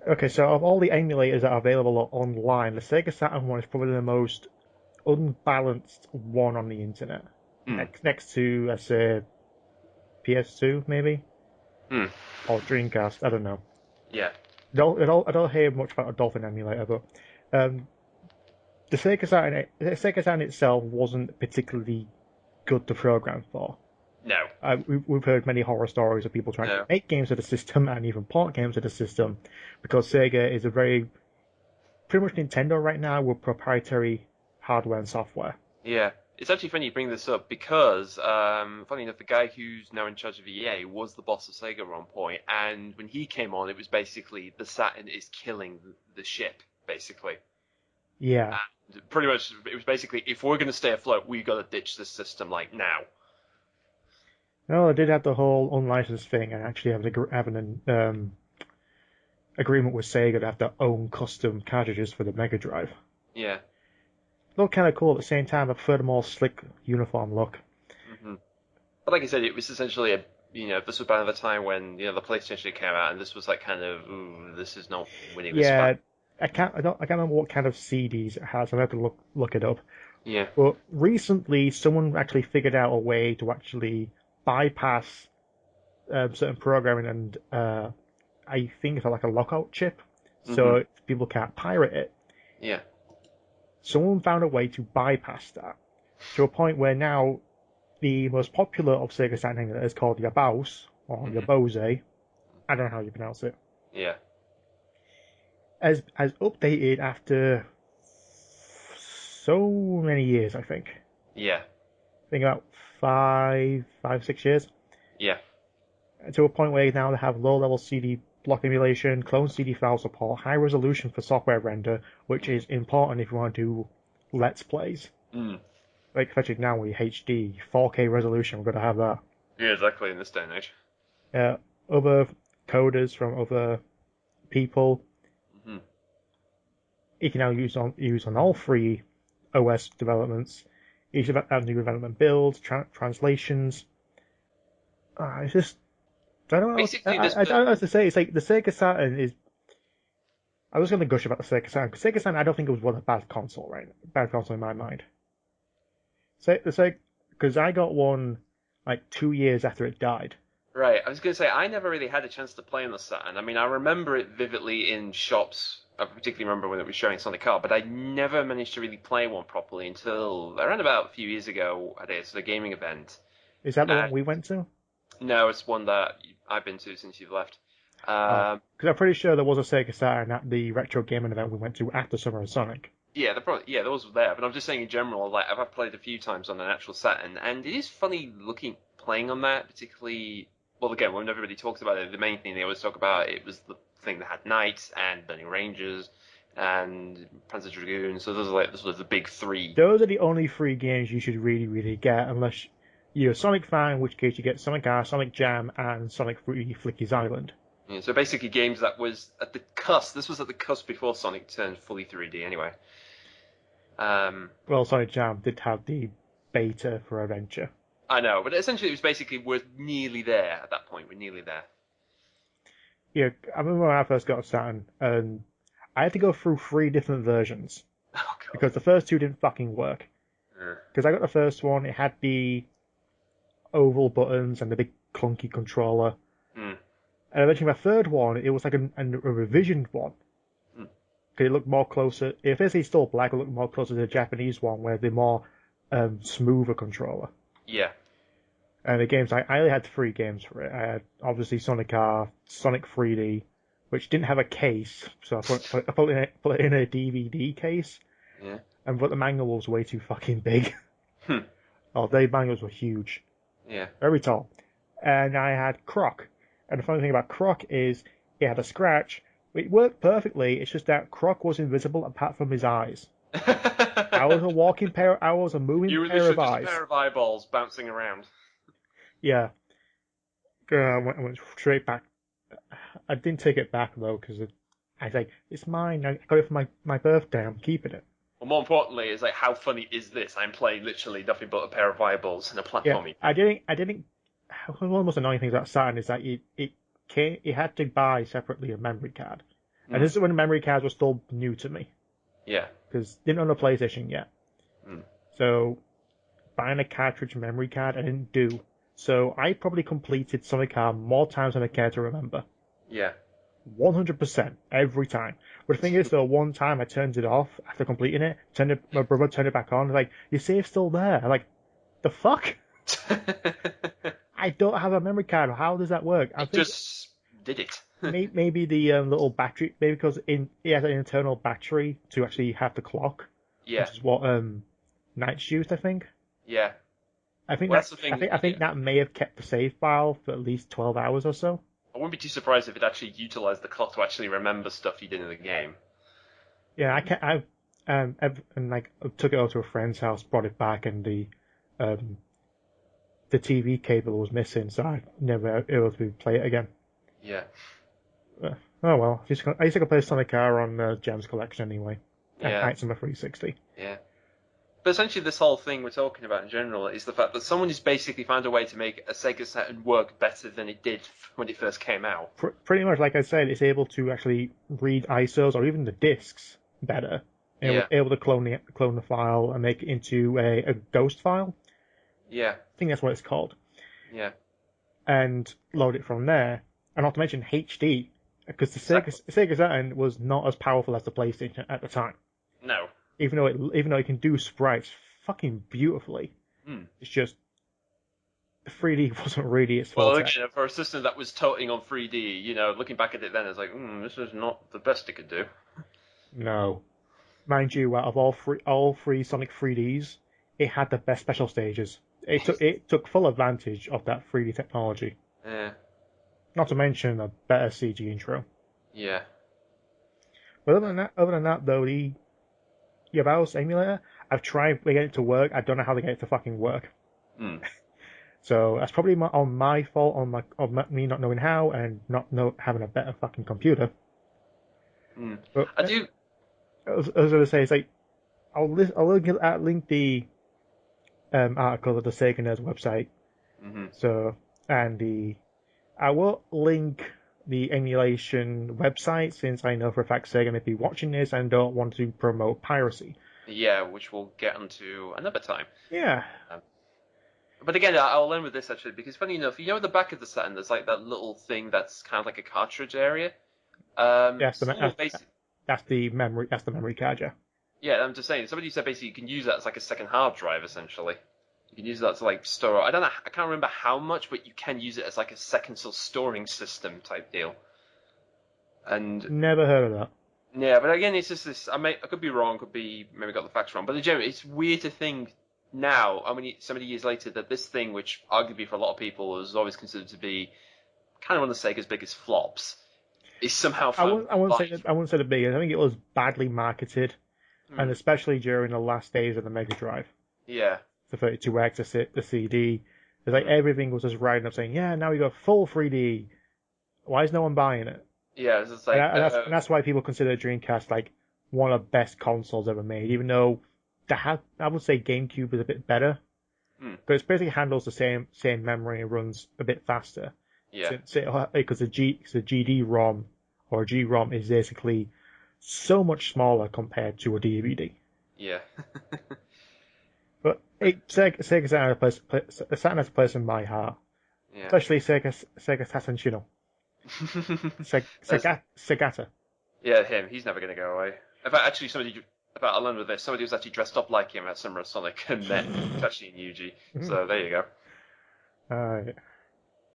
Okay, so of all the emulators that are available online, the Sega Saturn one is probably the most unbalanced one on the internet. Hmm. Next to, let's say, PS2 maybe Hmm. or Dreamcast. I don't know. Yeah. I don't hear much about a Dolphin emulator, but um, the Sega Saturn itself wasn't particularly good to program for. No. We've heard many horror stories of people trying to No. make games of the system and even port games of the system because Sega is a very pretty much Nintendo right now with proprietary hardware and software. Yeah. It's actually funny you bring this up because, funny enough, the guy who's now in charge of EA was the boss of Sega at one point, and when he came on, it was basically the Saturn is killing the ship, basically. Yeah. And pretty much, it was basically, if we're going to stay afloat, we got to ditch this system, like, now. No, I did have the whole unlicensed thing and actually having an agreement with Sega to have their own custom cartridges for the Mega Drive. Yeah. Look kind of cool at the same time. I prefer the more slick uniform look. Hmm. But like I said, it was essentially this was about the time when, the PlayStation came out, and this was like kind of, ooh, this is not winning this battle. Yeah, I can't remember what kind of CDs it has. I have to look it up. Yeah. But recently, someone actually figured out a way to actually bypass certain programming, and I think it's like a lockout chip, Hmm. so people can't pirate it. Yeah. Someone found a way to bypass that to a point where now the most popular of Sega Saturn is called Yabause or Hmm. Yabose. I don't know how you pronounce it. Yeah. Has updated after so many years. Yeah. I think about 6 years. Yeah. To a point where now they have low-level CD block emulation, clone CD file support, high resolution for software render, which is important if you want to do Let's Plays. Mm. Like, especially now with HD, 4K resolution, we're going to have that. Yeah, exactly, in this day and age. Uh, Other coders from other people, Hmm. you can now use on all three OS developments. Each have new development builds, translations. It's just I don't know. Basically, this I don't know what to say. It's like the Sega Saturn is. I was going to gush about the Sega Saturn because Sega Saturn, I don't think it was a bad console, right? Bad console in my mind. So the Sega, because I got one like 2 years after it died. right. I was going to say I never really had a chance to play on the Saturn. I mean, I remember it vividly in shops. I particularly remember when it was showing Sonic Car, but I never managed to really play one properly until around about a few years ago at a sort of gaming event. Is that the one And we went to? no, it's one that I've been to since you've left. Oh, Um, because I'm pretty sure there was a Sega Saturn at the retro gaming event we went to after Summer of Sonic. Yeah, those were there. But I'm just saying in general, like I've played a few times on an actual Saturn, and it is funny looking playing on that, particularly. Well, again, when everybody talks about it, the main thing they always talk about it was the thing that had Knights and Burning Rangers and Panzer Dragoon. So those are like the sort of the big three. Those are the only three games you should really get, unless you're a Sonic fan, in which case you get Sonic R, Sonic Jam, and Sonic 3D Flicky's Island. Yeah, so basically, games that was at the cusp. This was at the cusp before Sonic turned fully 3D. Anyway. Um, Well, Sonic Jam did have the beta for Adventure. I know, but essentially, it was basically we're nearly there at that point. We're nearly there. Yeah, I remember when I first got a Saturn, and I had to go through three different versions Oh god. because the first two didn't fucking work. Yeah. Because I got the first one, it had the oval buttons and the big clunky controller. Hmm. And eventually, my third one, it was like a revisioned one. Hmm. Because it looked more closer. If it's still black, it looked more closer to the Japanese one, where the more smoother controller. Yeah. And the games, I only had three games for it. I had obviously Sonic R, Sonic 3D, which didn't have a case, so I put it in a DVD case, Yeah. but the manual was way too fucking big. Hmm. Oh, the manuals were huge, Yeah. very tall. And I had Croc, and the funny thing about Croc is it had a scratch. It worked perfectly. It's just that Croc was invisible apart from his eyes. I was a walking pair. I was a moving You were pair literally of just a eyes. pair of eyeballs bouncing around. Yeah. I went straight back. I didn't take it back though because I was like, it's mine. I got it for my birthday. I'm keeping it. Well, more importantly, it's like, how funny is this? I'm playing literally nothing but a pair of eyeballs in a Yeah, platforming. I didn't. One of the most annoying things about Saturn is that it had to buy separately a memory card, And this is when memory cards were still new to me. Yeah. Because didn't own a PlayStation yet. Mm. So buying a cartridge memory card I didn't do. So I probably completed Sonicguru more times than I care to remember. Yeah. 100% every time. But the thing is, though, one time I turned it off after completing it. My brother turned it back on. Like, your save's still there. I'm like, the fuck? I don't have a memory card. How does that work? I think just did it. maybe the little battery, maybe because it has an internal battery to actually have the clock, Yeah. which is what Knight's used, I think. Yeah. I think Well, that that's the thing. I think that may have kept the save file for at least 12 hours or so. I wouldn't be too surprised if it actually utilized the clock to actually remember stuff you did in the game. Yeah, I took it over to a friend's house, brought it back, and the TV cable was missing, so I never able to play it again. Yeah. Oh well, I used to go play Sonicguru on Gems Collection anyway. Yeah. At Summer 360. Yeah. But essentially, this whole thing we're talking about in general is the fact that someone has basically found a way to make a Sega Saturn work better than it did when it first came out. Pretty much, like I said, it's able to actually read ISOs or even the discs better. Able to clone the file and make it into a ghost file. Yeah. I think that's what it's called. Yeah. And load it from there. And not to mention HD, because the Sega Saturn was not as powerful as the PlayStation at the time. No. Even though it can do sprites fucking beautifully, it's just 3D wasn't really its Well, forte. again, for a system that was toting on 3D, looking back at it then, it's like, this is not the best it could do. No, mind you, out of all three Sonic 3Ds, it had the best special stages. It took full advantage of that 3D technology. Yeah. Not to mention a better CG intro. Yeah. But other than that though, the Yabause emulator, I've tried to get it to work. I don't know how to get it to fucking work. So that's probably my fault on me not knowing how and having a better fucking computer. But I do. I was going to say, it's like I'll link the article of the Sega Nerds website. So I will link the emulation website, since I know for a fact Sega may be watching this and don't want to promote piracy. Yeah, which we'll get onto another time. Yeah. But again, I'll end with this actually, because funny enough, at the back of the Saturn, there's like that little thing that's kind of like a cartridge area. That's the memory card, yeah. Yeah, I'm just saying. Somebody said basically you can use that as like a second hard drive, essentially. You can use that to like store. I can't remember how much, but you can use it as like a second sort of storing system type deal. And never heard of that. Yeah, but again, it's just this. I could be wrong. Maybe got the facts wrong. But in general, it's weird to think now, so many years later, that this thing, which arguably for a lot of people was always considered to be kind of one of Sega's biggest flops, is somehow found. I wouldn't say the biggest. I think it was badly marketed, and especially during the last days of the Mega Drive. Yeah. The 32X, the CD. It's like everything was just riding up saying, yeah, now we got full 3D. Why is no one buying it? Yeah, it's like, and that's why people consider Dreamcast like one of the best consoles ever made, even though I would say GameCube is a bit better. Because it basically handles the same memory and runs a bit faster. Yeah. Because the GD-ROM or GROM is basically so much smaller compared to a DVD. Yeah. But Sega Saturn has a place in my heart. Yeah. Especially Sega Saturn, Segata. Yeah, him. He's never going to go away. In fact, actually, I'll end with this. Somebody was actually dressed up like him at Summer of Sonic and met, especially in Yuji. So there you go.